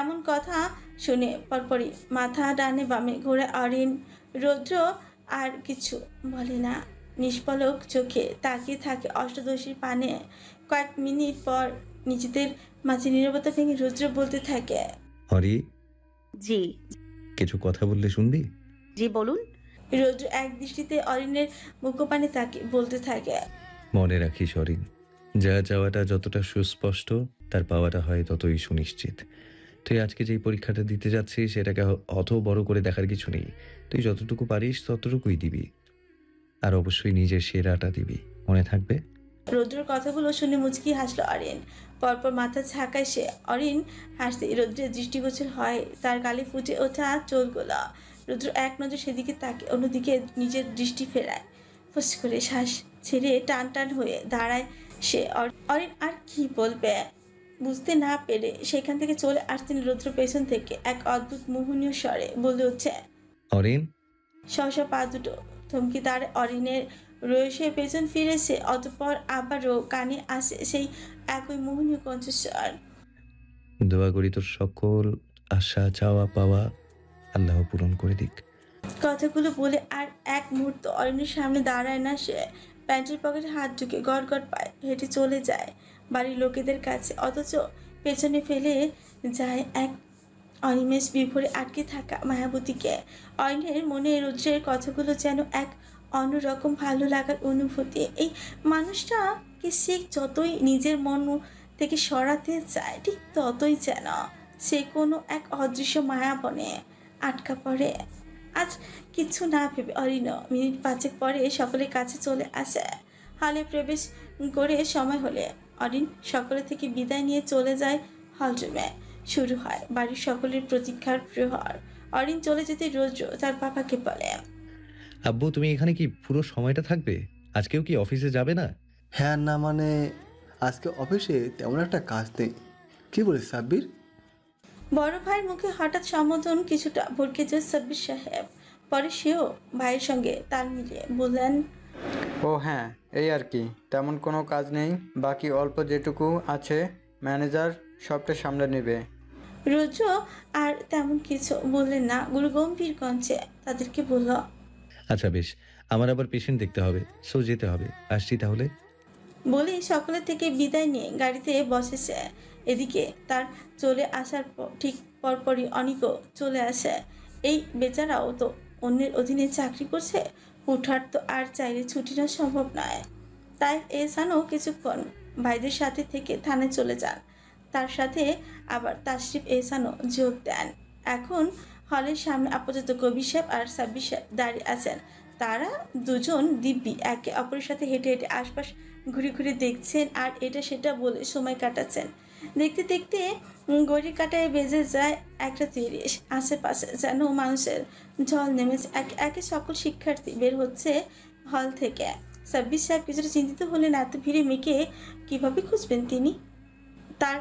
এমন কথা শুনে পরপরই মাথা ডানে বামে ঘোরে অরিন। রৌদ্র আর কিছু বলে না, নিষ্পলক চোখে তাকিয়ে থাকে অষ্টাদশীর পানে। কয়েক মিনিট পর নিজেদের মাঝে নীরবতা ভেঙে রৌদ্র বলতে থাকে, হরি, জি। কিছু কথা বললে শুনবি? জি বলুন। রৌদ্র এক দৃষ্টিতে অরিনের মুখপানে তাকিয়ে বলতে থাকে, মনে রাখিস অরিন, যা চাওয়াটা যতটা সুস্পষ্ট, তার পাওয়াটা হয় ততই সুনিশ্চিত। তুই আজকে যেই পরীক্ষাটা দিতে যাচ্ছিস সেটাকে অত বড় করে দেখার কিছু নেই। তুই যতটুকু পারিস ততটুকুই দিবি, আর অবশ্যই নিজের সেরাটা দিবি, মনে থাকবে? রৌদ্রের কথাগুলো শুনে মুচকি হাসলো অরিন। পরপর মাথা ঝাঁকায় সে। অরিন হাসতে রৌদ্রের দৃষ্টিগোচর হয় তার গালে ফুটে ওঠা চোলগুলো। রৌদ্র এক নজর সেদিকে তাকে অন্যদিকে নিজের দৃষ্টি ফেরায়। ফুস করে শ্বাস ছেড়ে টান টান হয়ে দাঁড়ায় সে। অরিন আর কি বলবে বুঝতে না পেরে সেখান থেকে চলে আসতেন রৌদ্র পেছন থেকে এক অদ্ভুত মোহনীয় স্বরে বলে উঠছে, অরিন। সহসা পা দুটো থমকে দাঁড়ায় অরিনের। রয়েছে পেছন ফিরেছে, অতঃপর আবারও কানে আসে সেই একই মোহনীয় কণ্ঠস্বর। দোয়া করি তোর সকল আশা চাওয়া পাওয়া আল্লাহ পূরণ করে দিক। কথাগুলো বলে আর এক মুহূর্ত অরিনের সামনে দাঁড়ায় না সে। প্যান্টের পকেটে হাত ঢুকে গড় গড় পায় হেঁটে চলে যায় বাড়ির লোকেদের কাছে, অথচ পেছনে ফেলে যায় এক অনিমেষ বিভোরে আটকে থাকা মায়াবতীকে। অরিনের মনে রৌদ্রের কথাগুলো যেন এক অন্যরকম ভালো লাগার অনুভূতি। এই মানুষটাকে সে যতই নিজের মন থেকে সরাতে চায়, ঠিক ততই যেন সে কোনো এক অদৃশ্য মায়াবনে আটকা পড়ে। আজ কিছু না ভেবে অরিন মিনিট পাঁচেক পরে সকলের কাছে চলে আসে। হলে প্রবেশ করে সময় হলে অরিন সকলের থেকে বিদায় নিয়ে চলে যায় হলরুমে। শুরু হয় বাড়ির সকলের প্রতীক্ষার প্রহর। অরিন চলে যেতে রৌদ্র তার বাবাকে বলে, আব্বু, তুমি এখানে কি পুরো সময়টা থাকবে? আজকেও কি অফিসে যাবে না? হ্যাঁ, না মানে আজকে অফিসে তেমন একটা কাজ নেই। কি বলিস সাব্বির? বড় ভাইয়ের মুখে হঠাৎ সম্বোধন কিছুটা ভরকে যায় সাব্বির সাহেব। পরে সেও ভাইয়ের সঙ্গে তাল মিলিয়ে বললেন, ও হ্যাঁ, এই আর কি, তেমন কোনো কাজ নেই। বাকি অল্প যেটুকু আছে ম্যানেজার সবটা সামলে নেবে। রৌদ্র আর তেমন কিছু বললেন না, গুরুগম্ভীর কণ্ঠে তাদেরকে বলল, আচ্ছা বেশ, আমার আবার পেশেন্ট দেখতে হবে, সো যেতে হবে। আসছি তাহলে। বলেই সকলের থেকে বিদায় নিয়ে গাড়িতে বসেছে। এদিকে তার চলে আসার ঠিক পরপরই অনিকও চলে আসে। এই বেচারাও তো অন্যের অধীনে চাকরি করছে, হুটহাট তো আর চাইলে ছুটি নেওয়া সম্ভব নয়। তাই এসানও কিছুক্ষণ ভাইদের সাথে থেকে থানায় চলে যান। তার সাথে আবার তাশরিফ এসানও যোগ দেন। এখন হলের সামনে আপাতত কবির সাহেব আর সাব্বির সাহেব দাঁড়িয়ে আছেন। তারা দুজন দিব্যি একে অপরের সাথে হেঁটে হেঁটে আশপাশ ঘুরে ঘুরে দেখছেন আর এটা সেটা বলে সময় কাটাচ্ছেন। দেখতে দেখতে ঘড়ির কাঁটায় বেজে যায় 1:30। আশেপাশে যেন মানুষের ঝল নেমেছে। একে একে সকল শিক্ষার্থী বের হচ্ছে হল থেকে। সাব্বির সাহেব কিছুটা চিন্তিত হলেন, এত ভিড়ে মেয়েকে কীভাবে খুঁজবেন তিনি। তার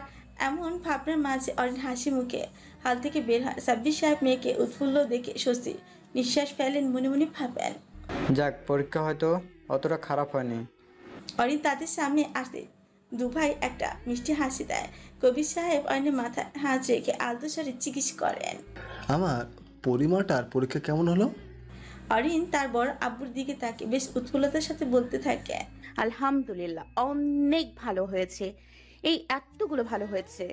এমন ভাবনার মাঝে অরিন হাসি মুখে হাল থেকে বের হয়। সাব্বির সাহেব মেয়েকে উৎফুল্ল দেখে স্বস্তির নিঃশ্বাস ফেলেন, মনে মনে ভাবেন, যাক, পরীক্ষা হয়তো অতটা খারাপ হয়নি। অরিন তাদের সামনে আসতে দুভাই একটা মিষ্টি হাসি দেয়। কবির সাহেব অরিনের মাথায় হাত রেখে আলতো স্বরে জিজ্ঞেস করেন, আমার পরিমাটার পরীক্ষা কেমন হলো? অরিন তার বড় আব্বুর দিকে তাকে বেশ উৎফুল্লতার সাথে বলতে থাকে, আলহামদুলিল্লাহ, অনেক ভালো হয়েছে। এই এতগুলো ভালো হয়েছে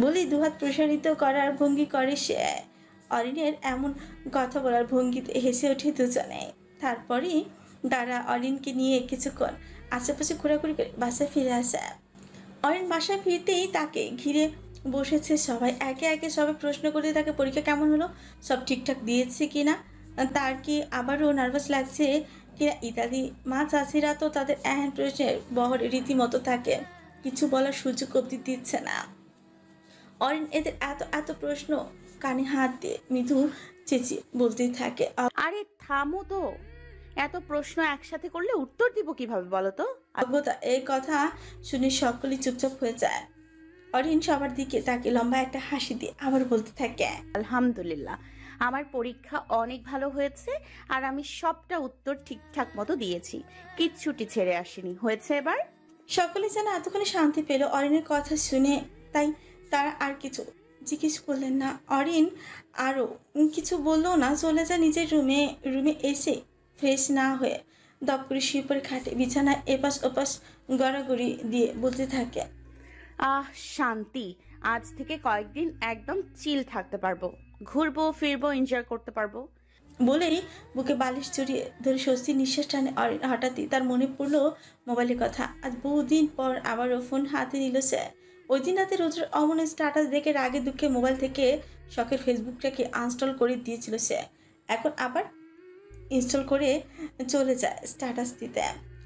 বলেই দুহাত প্রসারিত করার ভঙ্গি করে সে। অরিনের এমন কথা বলার ভঙ্গিতে হেসে ওঠে দুজনে। তারপরেই তারা অরিনকে নিয়ে কিছুক্ষণ আশেপাশে ঘোরাঘুরি করে বাসায় ফিরে আসে। অরিন বাসায় ফিরতেই তাকে ঘিরে বসেছে সবাই। একে একে সবাই প্রশ্ন করে তাকে পরীক্ষা কেমন হলো, সব ঠিকঠাক দিয়েছে কিনা, তার কি আবারও নার্ভাস লাগছে কিনা ইত্যাদি। মা চাষিরা তো তাদের এহেন প্রশ্নের বহরে রীতিমতো থাকে, কিছু বলার সুযোগ অবধি দিচ্ছে না। অরিন এদের এত এত প্রশ্ন কানে হাত দিয়ে মৃদু চেঁচিয়ে বলতেই থাকে, আরে থামো তো, এত প্রশ্ন একসাথে করলে উত্তর দিব কিভাবে বলো তো? অজ্ঞতা। এই কথা শুনে সকলেই চুপচাপ হয়ে যায়। অরিন সবার দিকে তাকে লম্বা একটা হাসি দিয়ে আবার বলতে থাকে, আলহামদুলিল্লাহ, আমার পরীক্ষা অনেক ভালো হয়েছে আর আমি সবটা উত্তর ঠিকঠাক মতো দিয়েছি, কিচ্ছুটি ছেড়ে আসেনি। হয়েছে এবার? সকলে যেন এতক্ষণে শান্তি পেল অরিনের কথা শুনে। তাই তারা আর কিছু জিজ্ঞেস করলেন না। অরিন আরও কিছু বললো না, চলে যায় নিজের রুমে এসে ফ্রেশ না হয়ে দপ করে শুয়ে পড়ে খাটে বিছানায় এপাশ ওপাশ গড়াগড়ি দিয়ে বলতে থাকে। শান্তি। আজ থেকে কয়েকদিন একদম চিল থাকতে পারবো, ঘুরবো ফিরবো, এনজয় করতে পারবো। বলেই বুকে বালিশ জড়িয়ে ধরে স্বস্তির নিঃশ্বাস টানে অরিন। হঠাৎই তার মনে পড়লো মোবাইলের কথা। আজ বহুদিন পর আবারও ফোন হাতে নিল সে। ওই দিন রাতে রোজের অমন স্ট্যাটাস দেখে রাগে দুঃখে মোবাইল থেকে শখের ফেসবুকটাকে আনস্টল করে দিয়েছিল সে। এখন আবার ইনস্টল করে চলে যায় স্ট্যাটাস দিতে।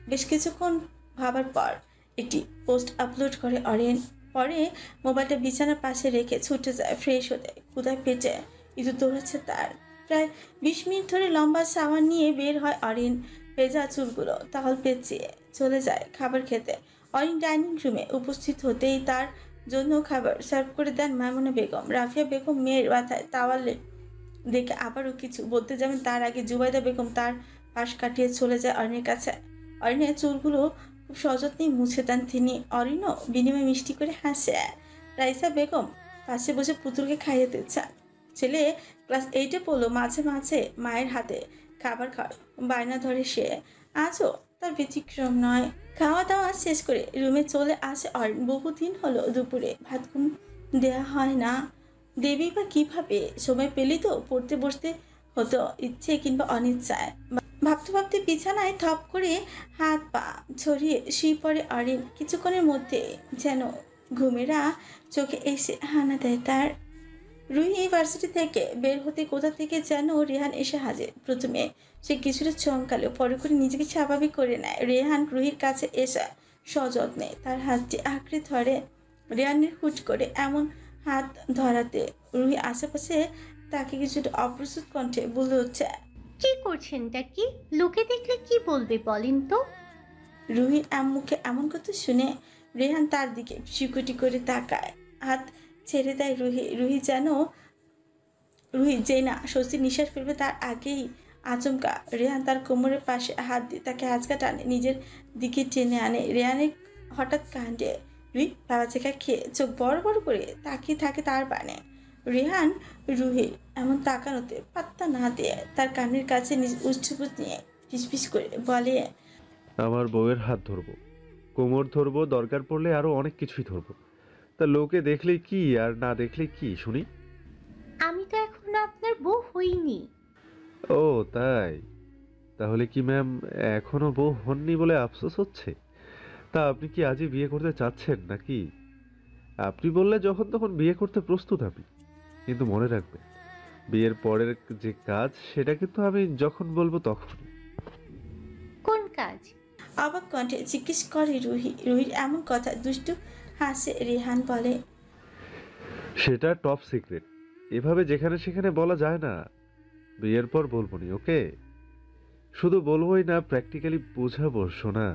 বেশ কিছুক্ষণ ভাবার পর একটি পোস্ট আপলোড করে অরিন। পরে মোবাইলটা বিছানার পাশে রেখে ছুটে যায় ফ্রেশ হতে। ক্ষুধায় পেটে ইঁদুর দৌড়াচ্ছে তার। প্রায় 20 মিনিট ধরে লম্বা সাবান নিয়ে বের হয় অরিন। ভেজা চুলগুলো তাহল পেঁচিয়ে চলে যায় খাবার খেতে। অরিন ডাইনিং রুমে উপস্থিত হতেই তার জন্য খাবার সার্ভ করে দেন মামুনা বেগম। রাফিয়া বেগম মেয়ের মাথায় তাওয়ালে দেখে আবারও কিছু বলতে যাবেন তার আগে জুবাইদা বেগম তার পাশ কাটিয়ে চলে যায় অরিনের কাছে। অরিনের চুলগুলো খুব সযত্নে মুছে দেন তিনি। অরিনও বিনিময়ে মিষ্টি করে হাসে। রাইসা বেগম পাশে বসে পুতুলকে খাইয়ে দিচ্ছেন। ছেলে ক্লাস 8-এ পড়লো, মাঝে মাঝে মায়ের হাতে খাবার খাওয়ার বায়না ধরে সে। আজও তার ব্যতিক্রম নয়। খাওয়া দাওয়া শেষ করে রুমে চলে আসে অরিন। বহুদিন হলো দুপুরে ভাত ঘুম দেওয়া হয় না। দেবী বা কিভাবে সময় পেলেই তো পড়তে বসতে হতো, ইচ্ছে কিংবা অনিচ্ছায়। ভাবতে ভাবতে বিছানায় থপ করে হাত পা ছড়িয়ে শুয়ে পড়ে অরিন। কিছুক্ষণের মধ্যে যেন ঘুমেরা চোখে এসে হানা দেয় তার। রুহি ইউনিভার্সিটি থেকে বের হতে কোথা থেকে যেন রেহান এসে হাজির। প্রথমে সে কিছুটা চমকালো, পরে করে নিজেকে স্বাভাবিক করে নেয়। রেহান রুহির কাছে এসে সযত্নে তার হাতটি আঁকড়ে ধরে। রেহানের হুট করে এমন হাত ধরাতে রুহি আশেপাশে তাকে কিছুটা অপ্রস্তুত কণ্ঠে বলে হচ্ছে, কি করছেনটা কি? লোকে দেখলে কি বলবে বলেন তো? রুহির মুখে এমন কথা শুনে রেহান তার দিকে শিকুটি করে তাকায়। হাত ছেড়ে দেয় রুহি যে না স্বস্তির নিঃশ্বাস ফেলবে তার আগেই আচমকা রেহান তার কোমরের পাশে হাত দিয়ে তাকে আঁচকা টানে নিজের দিকে টেনে আনে। রেহানের হঠাৎ কাণ্ডে রুহি বাবা চেকা খেয়ে চোখ বড় বড় করে তাকিয়ে থাকে তার পানে। রেহান রুহির এমন তাকানোতে পাত্তা না দিয়ে তার কানের কাছে নিজ উচ্ছ্বস নিয়ে ফিসফিস করে বলে, আমার বউয়ের হাত ধরবো, কোমর ধরবো, দরকার পড়লে আরো অনেক কিছুই ধরবো। তা লোকে দেখলেই কি আর না দেখলেই কি শুনি? আমি তো এখনো আপনার বউ হইনি। ও তাই? তাহলে কি ম্যাম এখনো বউ হননি বলে আফসোস হচ্ছে? তা আপনি কি আজই বিয়ে করতে চাচ্ছেন নাকি? আপনি বললে যখন তখন বিয়ে করতে প্রস্তুত আমি, কিন্তু মনে রাখবেন বিয়ের পরের যে কাজ সেটা কিন্তু আমি যখন বলবো তখনই। কোন কাজ? অবাক কণ্ঠে জিজ্ঞেস করে রুহির এমন কথা দুষ্টু হাসে রেহান বলে, সেটা টপ সিক্রেট, এভাবে যেখানে সেখানে বলা যায় না। বিয়ের পর বলবো নি, ওকে? শুধু বলবোই না, প্র্যাকটিক্যালি বোঝাবো শোনা।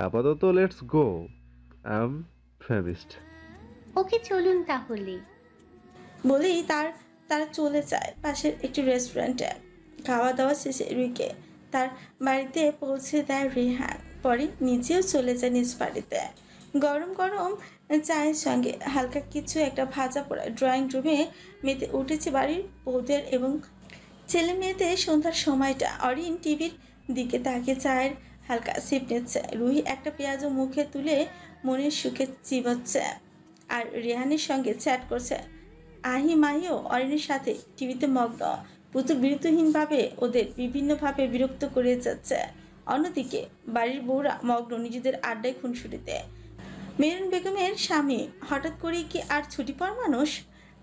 আপাতত লেটস গো, আই এম ফেমিস্ট। ওকে চলুন তাহলে। বলেই তারা চলে যায় পাশের একটি রেস্টুরেন্টে। খাওয়া দাওয়া শেষে রুহিকে তার বাড়িতে পৌঁছে দেয় রেহান। পরে নিজেও চলে যায় নিজ বাড়িতে। গরম গরম চায়ের সঙ্গে হালকা কিছু একটা ভাজা পোড়া ড্রয়িং রুমে মেতে উঠেছে বাড়ির বউদের এবং ছেলে মেয়েদের সন্ধ্যার সময়টা। অরিন টিভির দিকে তাকিয়ে চায়ের হালকা সিপ নিচ্ছে। রুহি একটা পেঁয়াজও মুখে তুলে মনের সুখে চিবাচ্ছে আর রেহানের সঙ্গে চ্যাট করছে। মাহিও অরিনের সাথে টিভিতে মগ্ন। পুতুল বিরতিহীনভাবে ওদের বিভিন্নভাবে বিরক্ত করে যাচ্ছে। অন্যদিকে বাড়ির বউরা মগ্ন নিজেদের আড্ডায় খুনসুটিতে। মেরুন বেগমের স্বামী হঠাৎ করেই কি আর ছুটি পাওয়ার মানুষ?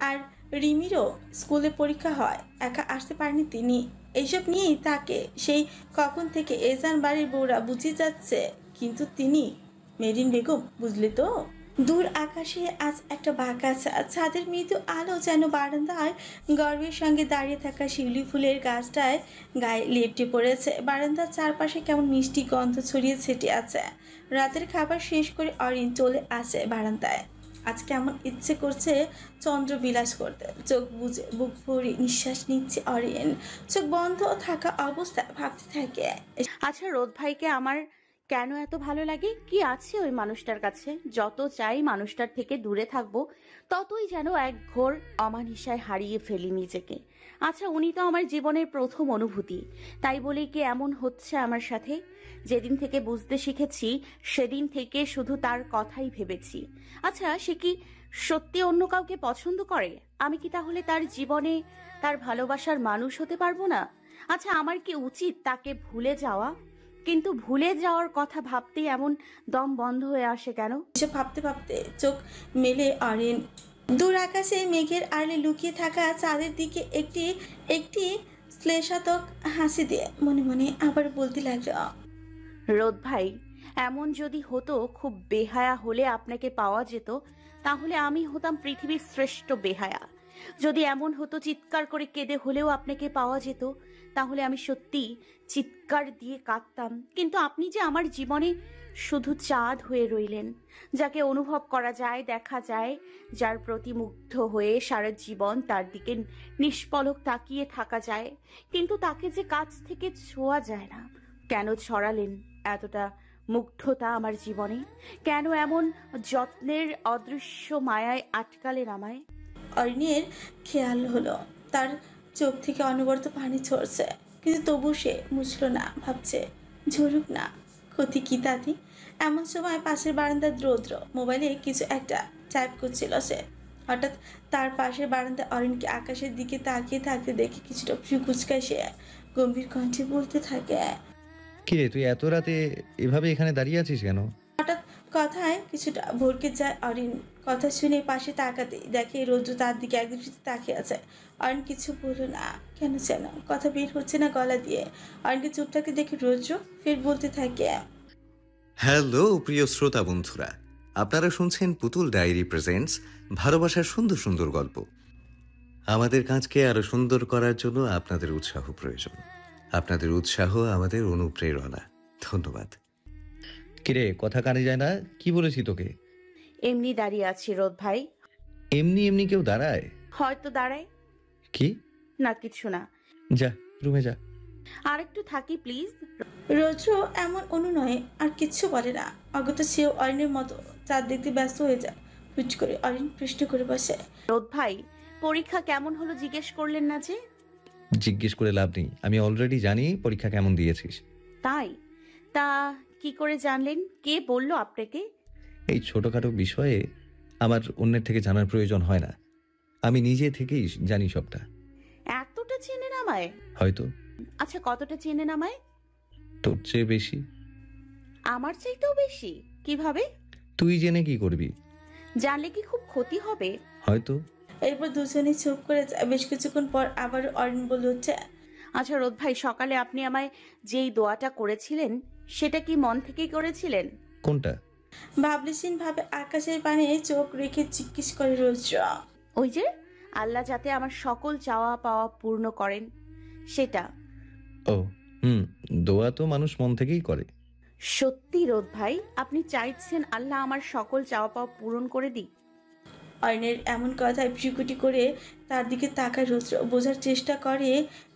আর রিমিরও স্কুলে পরীক্ষা হয়, একা আসতে পারেনি তিনি। এইসব নিয়েই তাকে সেই কখন থেকে এজান বাড়ির বউরা বুঝিয়ে যাচ্ছে, কিন্তু তিনি মেরিন বেগম বুঝলে তো। দূর আকাশে আজ একটা বাঁকাছা ছাদের মৃদু আলো যেন বারান্দায় গর্বের সঙ্গে দাঁড়িয়ে থাকা শিউলি ফুলের গাছটায় গায়ে লেপটে পড়েছে। বারান্দার চারপাশে কেমন মিষ্টি গন্ধ ছড়িয়ে ছিটে আছে। রাতের খাবার শেষ করে অরিন চলে আসে বারান্দায়। আজ কেমন ইচ্ছে করছে চন্দ্র বিলাস করতে। চোখ বুজে বুক ভরে নিঃশ্বাস নিচ্ছে অরিন। চোখ বন্ধ থাকা অবস্থায় ভাবতে থাকে, আচ্ছা রোদ ভাইকে আমার কেন এত ভালো লাগে? কি আছে ওই মানুষটার কাছে? যত চাই মানুষটার থেকে দূরে থাকবো, ততই যেন এক ঘোর অমানিসায় হারিয়ে ফেলি নিজেকে। আচ্ছা, উনি তো আমার জীবনের প্রথম অনুভূতি, তাই বলেই কি এমন হচ্ছে আমার সাথে? যেদিন থেকে বুঝতে শিখেছি সেদিন থেকে শুধু তার কথাই ভেবেছি। আচ্ছা, সে কি সত্যি অন্য কাউকে পছন্দ করে? আমি কি তাহলে তার জীবনে তার ভালোবাসার মানুষ হতে পারবো না? আচ্ছা, আমার কি উচিত তাকে ভুলে যাওয়া? কিন্তু ভুলে যাওয়ার কথা ভাবতেই এমন দম বন্ধ হয়ে আসে কেন? এসব ভাবতে ভাবতে চোখ মেলে অরিন। দূর আকাশে মেঘের আড়ে লুকিয়ে থাকা চাঁদের দিকে একটি একটি শ্লেষাত্মক হাসি দিয়ে মনে মনে আবার বলতে লাগলো, রোদ ভাই, এমন যদি হতো খুব বেহায়া হলে আপনাকে পাওয়া যেত, তাহলে আমি হতাম পৃথিবীর শ্রেষ্ঠ বেহায়া। যদি এমন হতো চিৎকার করে কেঁদে হলেও আপনাকে পাওয়া যেত, তাহলে আমি সত্যি চিৎকার দিয়ে কাঁদতাম। কিন্তু আপনি যে আমার জীবনে শুধু চাঁদ হয়ে রইলেন, যাকে অনুভব করা যায়, দেখা যায়, যার প্রতি মুগ্ধ হয়ে সারা জীবন তার দিকে নিষ্পলক তাকিয়ে থাকা যায়, কিন্তু তাকে যে কাছ থেকে ছোঁয়া যায় না। কেন ছড়ালেন এতটা মুগ্ধতা আমার জীবনে? কেন এমন যত্নের অদৃশ্য মায়ায় আটকালেন আমায়? অরিনের খেয়াল হলো তার চোখ থেকে অনবরত পানি ঝরছে, কিন্তু তবু সে মুছল না। ভাবছে, ঝরুক না, ক্ষতি কি তাতে? এমন সময় পাশের বারান্দার রৌদ্র মোবাইলে কিছু একটা টাইপ করছিল সে। হঠাৎ তার পাশের বারান্দা অরিনকে আকাশের দিকে তাকিয়ে থাকতে দেখে কিছুটা ভ্রু কুচকায় সে। গম্ভীর কণ্ঠে বলতে থাকে, কিরে, তুই এত রাতে এভাবে এখানে দাঁড়িয়ে আছিস কেন? হঠাৎ কথায় কিছুটা ভরকে যায় অরিন। কথা শুনে পাশে তাকাতে দেখে রৌদ্র তার দিকে একদৃষ্টিতে তাকিয়ে আছে। অরিন কিছু বলল না, কেন যেন কথা বের হচ্ছে না গলা দিয়ে। অরিনকে চুপ থাকতে দেখে রৌদ্র ফের বলতে থাকে, হ্যালো প্রিয় শ্রোতা বন্ধুরা, আপনারা শুনছেন পুতুল ডায়েরি প্রেজেন্টস ভালোবাসার সুন্দর সুন্দর গল্প। আমাদের কাজকে আরো সুন্দর করার জন্য আপনাদের উৎসাহ প্রয়োজন। আপনাদের উৎসাহ আমাদের অনুপ্রেরণা। ধন্যবাদ। কিরে, কথা কানে যায় না? কি বলেছি তোকে? এমনি দাঁড়িয়ে আছি রোদ ভাই। এমনি এমনি কেউ দাঁড়ায়? হয়তো দাঁড়ায়। কি? না, কিছু না। যা রুমে যা। আর একটু থাকি প্লিজ। রৌদ্র এমন অনুনয়ে আর কিচ্ছু বলে না। অগত সেও অরিনের মতো চাঁদ দেখতে ব্যস্ত হয়ে যায়। হুট করে অরিন প্রশ্ন করে বসে, রোদ ভাই, পরীক্ষা কেমন হলো জিজ্ঞেস করলেন না যে? জিজ্ঞেস করে লাভ নেই, আমি অলরেডি জানি পরীক্ষা কেমন দিয়েছিস। তাই? তা কি করে জানলেন? কে বলল আপনাকে? এই ছোটখাটো বিষয়ে আমার অন্যের থেকে জানার প্রয়োজন হয় না, আমি নিজে থেকেই জানি সবটা। এতটা চেনেন আমায়? হয়তো। আচ্ছা, কতটা চেনেন আমায়? তোর চেয়ে বেশি। আমার চাইতেও বেশি? কিভাবে? তুই জেনে কি করবি? জানলে কি খুব ক্ষতি হবে? হয়তো। এরপর দুজনেই চুপ করে যায়। বেশ কিছুক্ষণ পর আবার অরিন বলে ওঠে, আচ্ছা রোদ ভাই, সকালে আপনি আমায় যেই দোয়াটা করেছিলেন, সেটা কি মন থেকেই করেছিলেন? কোনটা? ভাবলেশীন ভাবে আকাশের পানে চোখ রেখে জিজ্ঞেস করে রৌদ্র। ওই যে আল্লাহ যাতে আমার সকল চাওয়া পাওয়া পূর্ণ করেন, সেটা। ও দোয়া তো মানুষ মন থেকেই করে। সত্যি রোদ ভাই, আপনি চাইছেন আল্লাহ আমার সকল চাওয়া পাওয়া পূরণ করে দিক? অরিনের এমন কথায় ভ্রুকুটি করে তার দিকে তাকায় রৌদ্র। বোঝার চেষ্টা করে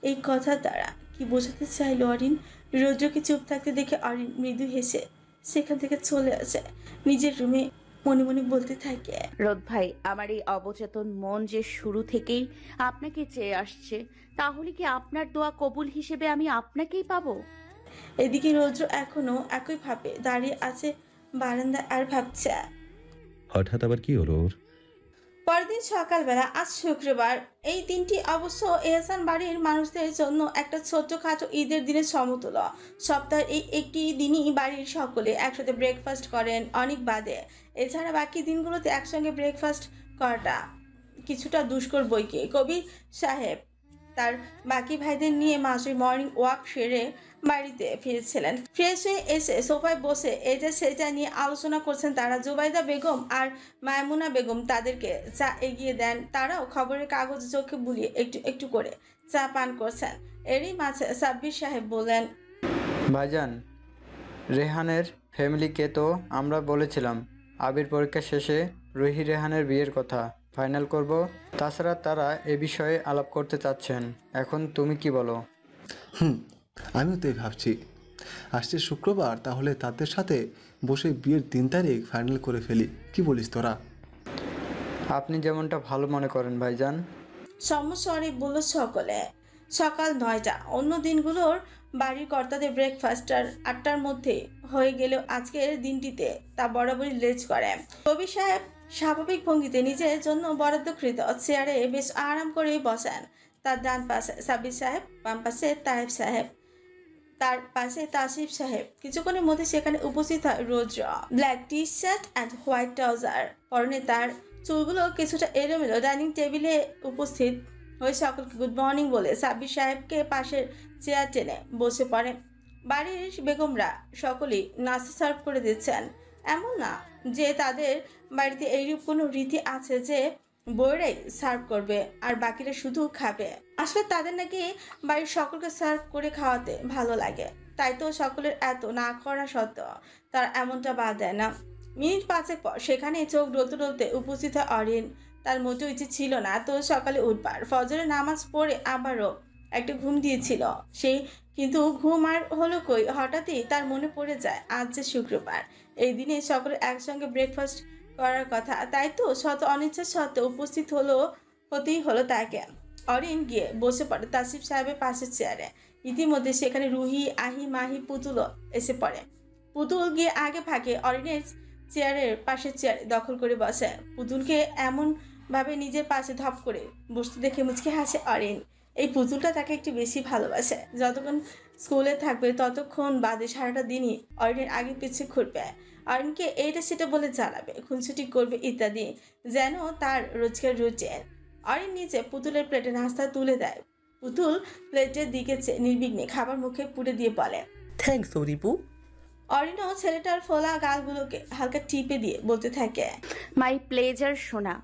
এই কথা দ্বারা কি বোঝাতে চাইল অরিন। রৌদ্রকে চুপ থাকতে দেখে অরিন মৃদু হেসে সেখান থেকে চলে আসে। নিজের রুমে মনে মনে বলতে থাকে, রোদ ভাই, আমার এই অবচেতন মন যে শুরু থেকেই আপনাকে চেয়ে আসছে, তাহলে কি আপনার দোয়া কবুল হিসেবে আমি আপনাকেই পাবো? এদিকে রৌদ্র এখনো একই ভাবে দাঁড়িয়ে আছে বারান্দায় আর ভাবছে। হঠাৎ আবার কি হলো ওর? পরদিন সকালবেলা, আজ শুক্রবার। এই দিনটি অবশ্য এহসান বাড়ির মানুষদের জন্য একটা ছোট্টখাটো ঈদের দিনের সমতুল্য। সপ্তাহের এই একটি দিনই বাড়ির সকলে একসাথে ব্রেকফাস্ট করেন অনেক বাদে। এছাড়া বাকি দিনগুলোতে একসঙ্গে ব্রেকফাস্ট করাটা কিছুটা দুষ্কর বইকে। কবির সাহেব তার বাকি ভাইদের নিয়ে মাসুর মর্নিং ওয়াক সেরে বাড়িতে ফিরেছিলেন। ফ্রেশ হয়ে এসে সোফায় বসে এটা সেটা নিয়ে আলোচনা করছেন তারা। জুবাইদা বেগম আর মায়মুনা বেগম তাদেরকে চা এগিয়ে দেন। তারাও খবরের কাগজ চোখে বুলিয়ে একটু একটু করে চা পান করছেন। এরই মাঝে সাব্বির সাহেব বললেন, ভাইজান, রেহানের ফ্যামিলিকে তো আমরা বলেছিলাম আবির পরীক্ষা শেষে রুহি রেহানের বিয়ের কথা ফাইনাল করব। তাছাড়া তারা এ বিষয়ে আলাপ করতে চাচ্ছেন। এখন তুমি কি বলো? আমিও তাই ভাবছি। আসছে শুক্রবার, তাহলে তাদের সাথে বসে বিয়ের 3 তারিখ ফাইনাল করে ফেলি, কি বলিস তোরা? আপনি যেমনটা ভালো মনে করেন ভাইজান। সমস্বরে বলল সকলে। সকাল 9টা। অন্য দিনগুলোর বাড়ির কর্তাদের ব্রেকফাস্টার 8টার মধ্যে হয়ে গেলেও আজকের দিনটিতে তা বরাবরই লেজ করে। কবি সাহেব স্বাভাবিক ভঙ্গিতে নিজের জন্য বরাদ্দকৃত চেয়ারে বেশ আরাম করে বসেন। তার ডান পাশে সাব্বির সাহেব, বাম পাশে তায়েব সাহেব, তার পাশে তাসিফ সাহেব। কিছুক্ষণের মধ্যে সেখানে উপস্থিত হয় রোদ্র। Black T shirt and white trouser পরনে, তার চুলগুলো কিছুটা এলোমেলো। ডাইনিং টেবিলে উপস্থিত হয়ে সকলকে গুড মর্নিং বলে সাব্বির সাহেবকে পাশের চেয়ার টেনে বসে পড়ে। বাড়ির বেগমরা সকলেই নাস্তা সার্ভ করে দিচ্ছেন। এমন না যে তাদের বাড়িতে এইরূপ কোনো রীতি আছে যে বউরাই সার্ভ করবে আর বাকিরা শুধু খাবে। আসলে তাদের নাকি বাড়ির সকলকে সার্ভ করে খাওয়াতে ভালো লাগে, তাই তো সকলের এত না করা সত্ত্বেও তারা এমনটা বাদ দেয় না। মিনিট 5 পর সেখানে চোখ ডলতে ডলতে উপস্থিত হয় অরিন। তার মোটেও ইচ্ছে ছিল না তো সকালে উঠবার। ফজরের নামাজ পড়ে আবারও একটা ঘুম দিয়েছিল সেই, কিন্তু ঘুম আর হলো কই। হঠাৎই তার মনে পড়ে যায় আজ যে শুক্রবার, এই দিনে সকলে একসঙ্গে ব্রেকফাস্ট করার কথা। তাই তো শত অনিচ্ছা সত্ত্বেও উপস্থিত হতেই হলো তাকে। অরিন গিয়ে বসে পড়ে তাসিফ সাহেবের পাশের চেয়ারে। ইতিমধ্যে সেখানে রুহি, আহি, মাহি, পুতুলও এসে পড়ে। পুতুল গিয়ে আগে ভাগে অরিনের চেয়ারের পাশের চেয়ারে দখল করে বসে। পুতুলকে এমন ভাবে নিজের পাশে ধপ করে বসতে দেখে মুচকে হাসে অরিন। এই পুতুলটা তাকে একটু বেশি ভালোবাসে। যতক্ষণ স্কুলে থাকবে ততক্ষণ বাদে সারাটা দিনই অরিনের আগে পিছিয়ে ঘুরবে, অরিনকে এইটা সেটা বলে জ্বালাবে, খুনসুটি করবে ইত্যাদি, যেন তার রোজকার রুটিন। অরিন নিচে পুতুলের প্লেটে নাস্তা তুলে দেয়। পুতুল প্লেটের দিকে চেয়ে নির্বিঘ্নে খাবার মুখে পুড়ে দিয়ে বলে, থ্যাঙ্কস অরিপু। অরিনও ছেলেটার ফোলা গালগুলোকে হালকা টিপে দিয়ে বলতে থাকে, মাই প্লেজার সোনা।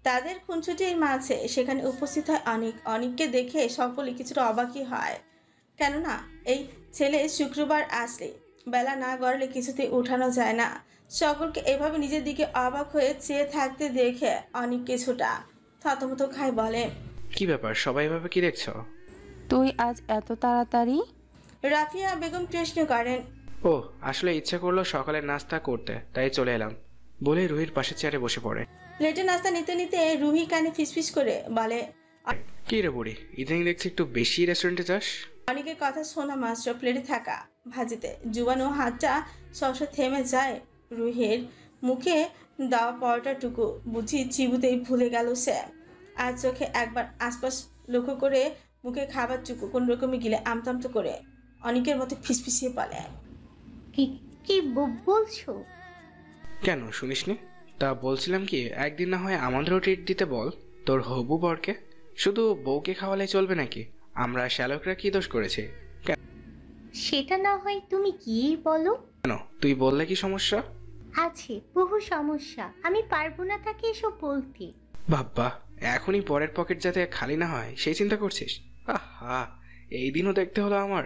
তাদের খুনসুটির মাঝে সেখানে উপস্থিত হয় অনিক। অনিককে দেখে সকলে কিছুটা অবাকই হয়, কেননা এই ছেলে শুক্রবার আসলে বেলা না গড়ালে কিছুতেই উঠানো যায় না। সকলকে এভাবে নিজের দিকে অবাক হয়ে চেয়ে থাকতে দেখে অনিক কিছুটা থতমত খায়, বলে, কি ব্যাপার, সবাই এভাবে কি দেখছো? তুই আজ এত তাড়াতাড়ি? রাফিয়া বেগম প্রশ্ন করেন। ও আসলে ইচ্ছে করলো সকালের নাস্তা করতে, তাই চলে এলাম বলে রুহির পাশে চেয়ারে বসে পড়ে। প্লেটে নাস্তা নিতে নিতে রুহি কানে ফিসফিস করে বলে, কি রে বুড়ি, ইদানিং দেখছি একটু বেশি রেস্টুরেন্টে যাস। অনেকের কথা শোনা মাত্র প্লেটে থাকা ভাজিতে জুবানো হাতটা সবসময় থেমে যায়। রুহির মুখে দেওয়া পরোটাটুকু বুঝি চিবুতেই ভুলে গেল সে। আর চোখে একবার আশপাশ লক্ষ্য করে মুখে খাবারটুকু কোন রকমে গিলে আমতামতো করে অনেকের মতো ফিসফিসিয়ে বলে, কি কি বলছো? কেন শুনিসনি? তা বলছিলাম কি, একদিন না হয় আমাদেরও ট্রিট দিতে বল তোর হবু বরকে। শুধু বউকে খাওয়ালে চলবে নাকি? আমরা শ্যালকরা কি দোষ করেছি? সেটা না হয় তুমি কি বলো। কেন, তুই বললে কি সমস্যা? আছে বহু সমস্যা, আমি পারবো না তাকে এসব বলতে। বাবা, এখনই পরের পকেট যাতে খালি না হয় সেই চিন্তা করছিস? আহা, এই দিনও দেখতে হলো আমার।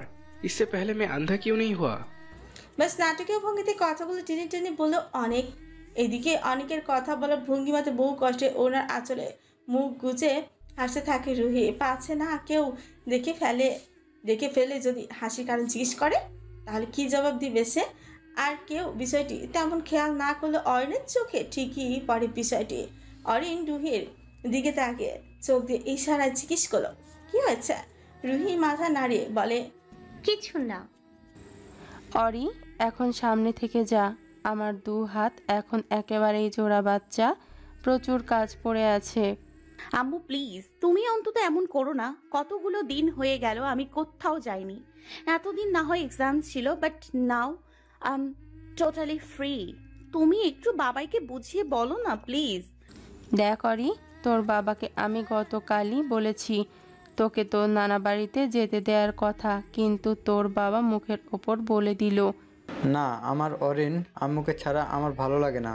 ইসসে পেহলে মে আন্ধা কিউ নেই হুয়া। ব্যাস নাটকীয় ভঙ্গিতে কথাগুলো টেনে টেনে বলল অনেক। এদিকে অনেকের কথা বলার ভঙ্গিমাতে বহু কষ্টে ওনার আঁচলে মুখ গুজে হাসতে থাকে রুহি। পাচ্ছে না কেউ দেখে ফেলে যদি হাসির কারণ জিজ্ঞেস করে তাহলে কি জবাব দিবে সে? আর কেউ বিষয়টি তেমন খেয়াল না করলে অরিনের চোখে ঠিকই পড়ে বিষয়টি। অরিন রুহির দিকে তাকিয়ে চোখ দিয়ে ইশারায় জিজ্ঞেস করলো, কি হয়েছে? রুহি মাথা নাড়িয়ে বলে, কিছু না। অরি, এখন সামনে থেকে যা। আমার 2 হাত এখন একেবারেই জোড়া বাচ্চা, প্রচুর কাজ পড়ে আছে। আম্মু প্লিজ, তুমি অন্তত এমন করো না। কতগুলো দিন হয়ে গেল আমি কোথাও যাইনি। এতদিন না হয় এক্সাম ছিল, but now I am totally free. তুমি একটু বাবাইকে বুঝিয়ে বলো না প্লিজ। দেখ অরি, তোর বাবাকে আমি গতকালই বলেছি তোকে তোর নানা বাড়িতে যেতে দেওয়ার কথা, কিন্তু তোর বাবা মুখের ওপর বলে দিল। না, আমার অরিন আম্মুকে ছাড়া আমার ভালো লাগে না।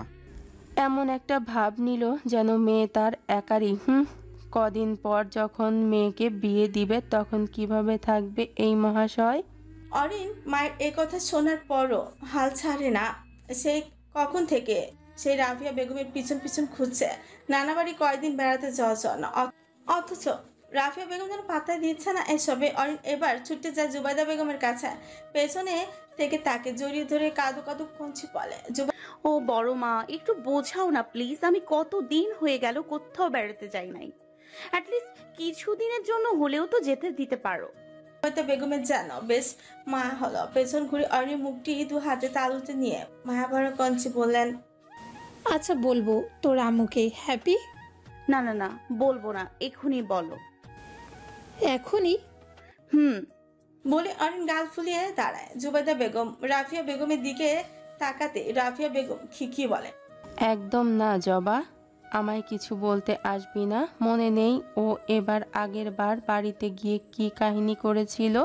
এমন একটা ভাব নিল যেন মেয়ে তার একারই। কদিন পর যখন মেয়েকে বিয়ে দিবে তখন কিভাবে থাকবে এই মহাশয়? অরিন মায়ের এই কথা শোনার পরও হাল ছাড়ে না। সেই কখন থেকে সেই রাফিয়া বেগমের পিছন পিছন খুঁজছে। নানা বাড়ি কয়দিন বেড়াতে যাওয়ার জন্য, অথচ রাফিয়া বেগম যেন পাত্তা দিচ্ছে না এসবে। অরিন এবার ছুটে যায় জুবাইদা বেগমের কাছে, পেছনে থেকে তাকে জড়িয়ে ধরে কাঁদো কাঁদো কঞ্চি বলে, ও বড় মা, একটু বোঝাও না প্লিজ। আমি কতদিন হয়ে গেল কোথাও বেড়াতে যাই নাই, অ্যাটলিস্ট কিছুদিনের জন্য হলেও তো যেতে দিতে পারো। জুবাইদা বেগমের যেন বেশ মায়া হলো। পেছন ঘুরে অরিনের মুখটি দু হাতে তালুতে নিয়ে মায়া ভরা কঞ্চি বললেন, আচ্ছা বলবো তোর আম্মুকে। হ্যাপি? না না না, বলবো না, এক্ষুনি বলো। এখনই? বলে অরিন গাল ফুলিয়ে দাঁড়ায়। জুবাইদা বেগম রাফিয়া বেগমের দিকে তাকাতে রাফিয়া বেগম খিকিয়ে বলে, একদম না জবা, আমায় কিছু বলতে আসবি না। মনে নেই ও এবার আগের বার বাড়িতে গিয়ে কি কাহিনী করেছিল?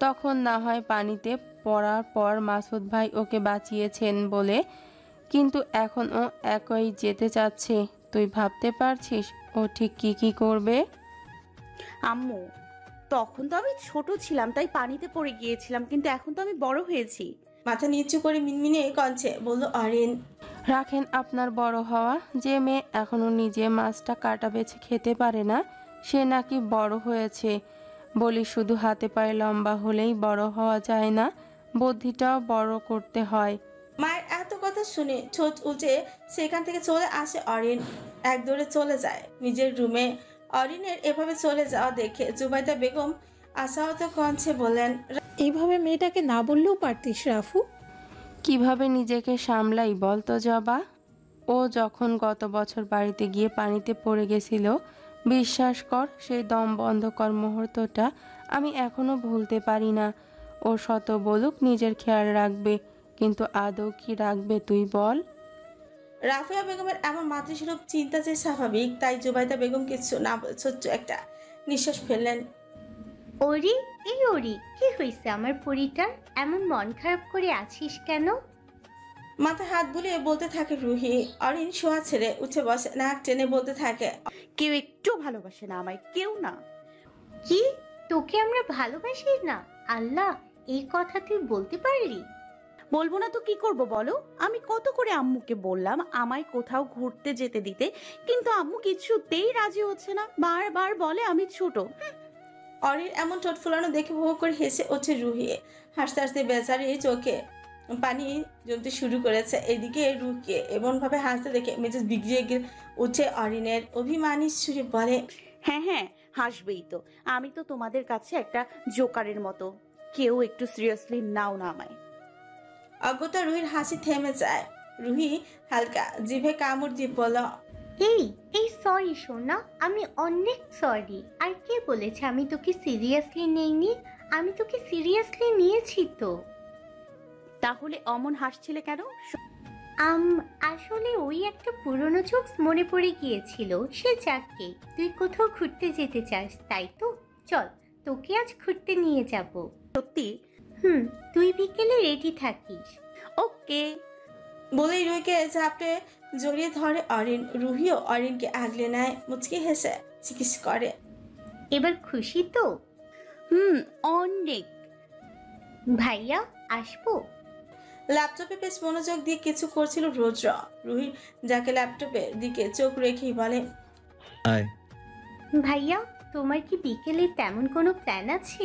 তখন না হয় পানিতে পড়ার পর মাসুদ ভাই ওকে বাঁচিয়েছেন বলে, কিন্তু এখন ও একই যেতে চাচ্ছে। তুই ভাবতে পারছিস ও ঠিক কি কি করবে? আম্মু, তখন তো আমি ছোট ছিলাম তাই পানিতে পড়ে গিয়েছিলাম, কিন্তু এখন তো আমি বড় হয়েছি। মাথা নিচু করে মিনমিনে কঞ্চে বলল অরিন, রাখেন আপনার বড় হওয়া। যে মেয়ে এখনো নিজে মাছটা কাটা বেছে খেতে পারে না, সে নাকি বড় হয়েছে। বলি শুধু হাতে পায়ে লম্বা হলেই বড় হওয়া যায় না, বুদ্ধিটাও বড় করতে হয়। মায়ের এত কথা শুনে ঠোঁট উল্টে সেখান থেকে চলে আসে অরিন। এক দৌড়ে চলে যায় নিজের রুমে। অরিনের এভাবে চলে যাওয়া দেখে জুবাইদা বেগম আশাহত কঞ্চে বললেন, এইভাবে মেয়েটাকে না বললেও পারতিস রাফু। কিভাবে নিজেকে সামলাই বলতো জবা? ও যখন গত বছর বাড়িতে গিয়ে পানিতে পড়ে গেছিল, বিশ্বাস কর সেই দম বন্ধকর মুহূর্তটা আমি এখনো ভুলতে পারি না। ও শত বলুক নিজের খেয়াল রাখবে, কিন্তু আদৌ কি রাখবে তুই বল? রাফিয়া বেগমের এমন মাতৃস্বরূপ চিন্তা যে স্বাভাবিক, তাই জুবাইদা বেগম কিছু না বলে ছোট্ট একটা নিঃশ্বাস ফেললেন। ওরি, এই ওরি, কি হয়েছে আমার পরিটার? এমন মন খারাপ করে আছিস কেন? মাথায় হাত বুলিয়ে বলতে থাকে রুহি। অরিন শোয়া ছেড়ে উঠে বসে, নাক টেনে বলতে থাকে, কেউ একটু ভালোবাসে না আমায়, কেউ না। কি, তোকে আমরা ভালোবাসি না? আল্লাহ, এই কথা তুই বলতে পারলি? বলবো না তো কি করব বলো? আমি কত করে আম্মুকে বললাম আমায় কোথাও ঘুরতে যেতে দিতে, কিন্তু আম্মু কিছুতেই রাজি হচ্ছে না, বারবার বলে আমি ছোট। অরিন এমন ঠোঁট ফুলানো দেখে ভোগ করে হেসে ওঠে রুহি। হাসতে হাসতে বেচারি চোখে পানি জমতে শুরু করেছে। এদিকে রুহিকে এমনভাবে হাসতে দেখে মেজাজ বিগড়িয়ে উঠে অরিনের। অভিমানী সুরে বলে, হ্যাঁ হ্যাঁ, হাসবেই তো। আমি তো তোমাদের কাছে একটা জোকারের মতো, কেউ একটু সিরিয়াসলি নাও না আমায়। অজ্ঞতা রুহির হাসি থেমে যায়। রুহি হালকা জিভে কামড় দিয়ে বলল, এই সরি সোনা, আমি অনেক সরি। আর কে বলেছে আমি তোকে সিরিয়াসলি নেইনি? আমি তোকে সিরিয়াসলি নিয়েছি তো। তাহলে অমন হাসছিলে কেন? আসলে ওই একটা পুরনো জোকস মনে পড়ে গিয়েছিল। সে যাকে, তুই কোথাও ঘুরতে যেতে চাস তাই তো? চল, তোকে আজ ঘুরতে নিয়ে যাব। সত্যি? তুই বিকেলে রেডি থাকিস। ওকে। বলেই রুহিকে ঝাপটে জড়িয়ে ধরে অরিন। রুহিও অরিনকে আগলে নেয়, মুচকি হেসে জিজ্ঞেস করে, এবার খুশি তো? অনেক। ভাইয়া আসবো? ল্যাপটপে বেশ মনোযোগ দিয়ে কিছু করছিল রুদ্র। রুহি যাকে ল্যাপটপের দিকে চোখ রেখেই বলে, আয়। ভাইয়া, তোমার কি বিকেলে তেমন কোনো প্ল্যান আছে?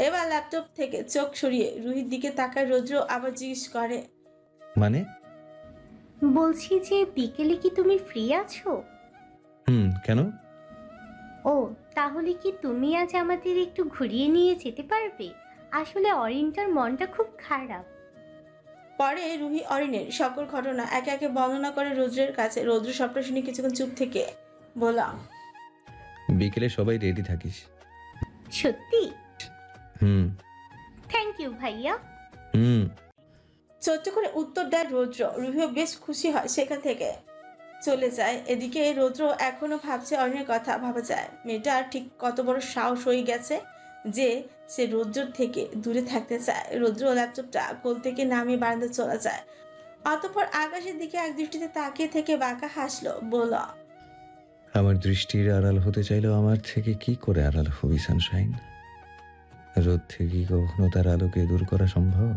এবার ল্যাপটপ থেকে চোখ সরিয়ে রুহির দিকে তাকায় রুদ্র। আবার জিজ্ঞেস করে, মানে? বলছি যে বিকেলে কি তুমি ফ্রি আছো? কেন? ও, তাহলে কি তুমি আজ আমাদের একটু ঘুরিয়ে নিয়ে যেতে পারবে? আসলে অরিনটার মনটা খুব খারাপ। পরে রুহি অরিনের সকল ঘটনা একে একে বর্ণনা করে রুদ্রের কাছে। রুদ্র সবটা শুনে কিছুক্ষণ চুপ থেকে বললাম, বিকেলে সবাই রেডি থাকিস। সত্যি? থ্যাংক ইউ ভাইয়া। ছোট্ট করে উত্তর দেয় রুদ্র। রুহিও বেশ খুশি হয়, সেখান থেকে চলে যায়। এদিকে রুদ্র এখনো ভাবছে অরিনের কথা। ভাবা যায় মেয়েটার ঠিক কত বড় সাহস হয়ে গেছে যে সে রুদ্রর থেকে দূরে থাকতে চায়। রুদ্র ল্যাপটপটা কোল থেকে নামিয়ে বারান্দা চলে যায়। অতঃপর আকাশের দিকে এক দৃষ্টিতে তাকিয়ে থেকে বাঁকা হাসলো, বলল, আমার দৃষ্টির আড়াল হতে চাইলেও আমার থেকে কি করে আড়াল হবি সানশাইন? রোদ থেকে কখনো তার আলোকে দূর করা সম্ভব?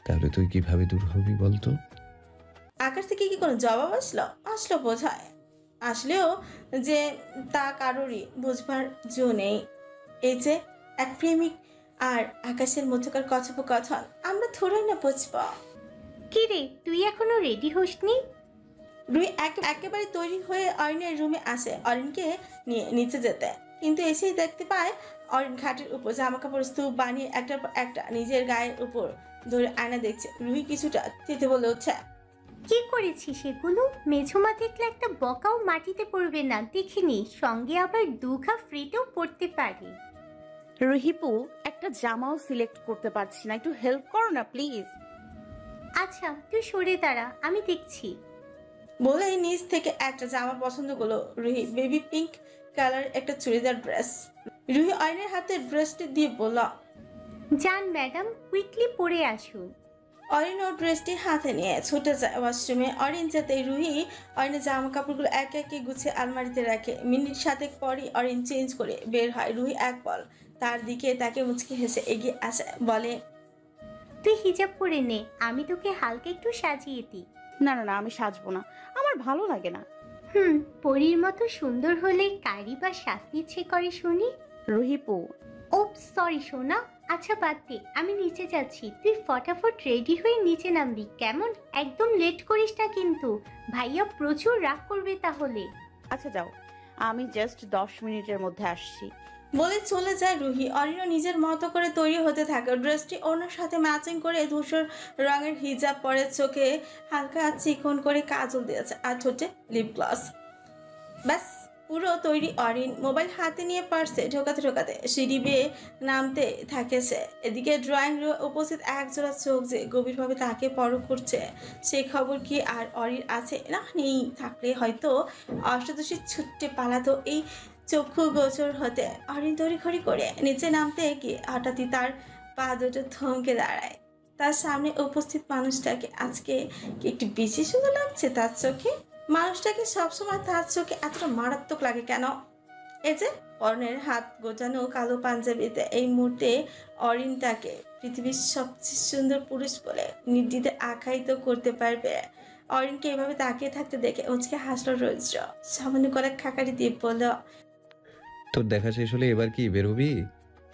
তাহলে তুই কিভাবে দূর হবি বলতো? আকাশ থেকে কি কোনো জবাব আসলো? আসলো বোধহয়। আসলেও যে তা কারোরই বুঝবার জো নেই। এই যে এক প্রেমিক আর আকাশের মধ্যকার কথোপকথন আমরা থোড়াই না বুঝব। কি রে, তুই এখনো রেডি হসনি? রুহি একেবারে তৈরি হয়ে অরিনের রুমে আসে অরিনকে নিয়ে নিচে যেতে, কিন্তু এসেই দেখতে পায় অরিন খাটের উপর জামা কাপড় স্তূপ বানিয়ে একটার পর একটা নিজের গায়ের উপর ধরে আয়না দেখছে। রুহি কিছুটা তেতে বলে উঠছে, কি করেছিস সেগুলো? মেঝোমা দেখলে একটা বকাও মাটিতে পড়বে না, দেখিনি। সঙ্গে আবার 2 ঘা ফ্রিতেও পড়তে পারি। রুহিপু, একটা জামাও সিলেক্ট করতে পারছি না, একটু হেল্প করো না প্লিজ। আচ্ছা তুই সরে দাঁড়া, আমি দেখছি। বলেই নিচ থেকে একটা জামা পছন্দ করলো রুহি। বেবি পিঙ্ক কালার একটা চুড়িদার ড্রেস। রুহি অরিনের হাতে ড্রেসটি দিয়ে বলল, যান ম্যাডাম, কুইকলি পরে আসুন। অরিন ও ড্রেসটি হাতে নিয়ে ছুটে যায় ওয়াশরুমে। অরিন যেতেই রুহি অরিনের জামা কাপড়গুলো একে একে গুছিয়ে আলমারিতে রাখে। মিনিট 7 পরই অরিন চেঞ্জ করে বের হয়। রুহি এক পল তার দিকে তাকে মুচকি হেসে এগিয়ে আসে, বলে, তুই হিজাব পরে নে, আমি তোকে হালকা একটু সাজিয়ে দিই। না না না, আমি সাজবো না, আমার ভালো লাগে না। পরীর মতো সুন্দর হলে কারি বা শাস্তি ইচ্ছে করে শুনি। রুহিপু, ও সরি সোনা। আচ্ছা বাদ দে, আমি নিচে যাচ্ছি, তুই ফটাফট রেডি হয়ে নিচে নামবি কেমন? একদম লেট করিস না কিন্তু, ভাইয়া প্রচুর রাগ করবে তাহলে। আচ্ছা যাও, আমি জাস্ট 10 মিনিটের মধ্যে আসছি। বলে চলে যায় রুহি। অরিনও নিজের মতো করে তৈরি হতে থাকে। ড্রেসটি অন্যর সাথে ম্যাচিং করে ধূসর রঙের হিজাব পরে, চোখে হালকা চিকন করে কাজল দিয়েছে আর ঠোঁটে লিপ গ্লস। ব্যাস পুরো তৈরি অরিন। মোবাইল হাতে নিয়ে পার্সে ঢোকাতে ঢোকাতে সিঁড়ি বেয়ে নামতে থাকে সে। এদিকে ড্রয়িং রুমে উপস্থিত একজোড়া চোখ যে গভীরভাবে তাকে পরখ করছে, সেই খবর কি আর অরিন আছে? না নেই, থাকলে হয়তো অষ্টাদশী ছুটে পালাতো এই চক্ষু গোচর হতে। অরিন তড়িঘড়ি করে নিচে নামতে গিয়ে হঠাৎই তার পা দুটো থমকে দাঁড়ায়। তার সামনে উপস্থিত মানুষটাকে আজকে কি একটু বেশি সুন্দর লাগছে তার চোখে? মানুষটাকে সবসময় তার চোখে এতটা মারাত্মক লাগে কেন? এই যে পরনের হাত গোটানো কালো পাঞ্জাবিতে এই মুহূর্তে অরিন তাকে পৃথিবীর সবচেয়ে সুন্দর পুরুষ বলে নির্দ্বিধায় আখ্যায়িত করতে পারবে। অরিনকে এভাবে তাকিয়ে থাকতে দেখে উচকে হাসলো রৌদ্র। সামান্য করে খাকারি দিয়ে বলল, তোর দেখা শেষ হলে এবার কি বেরোবি,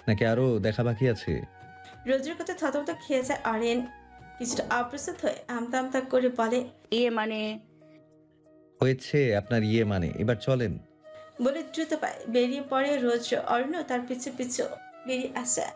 নাকি আরো দেখা বাকি আছে? রৌদ্রের কথা থতমত খেয়ে যায় অরিন। কিছুটা অপ্রস্তুত হয়ে আমতা আমতা করে বলে, মানে হয়েছে আপনার মানে, এবার চলেন। বলে দ্রুত পায় বেরিয়ে পড়ে রৌদ্র। অরিনও তার পিছু পিছু বেরিয়ে আসে।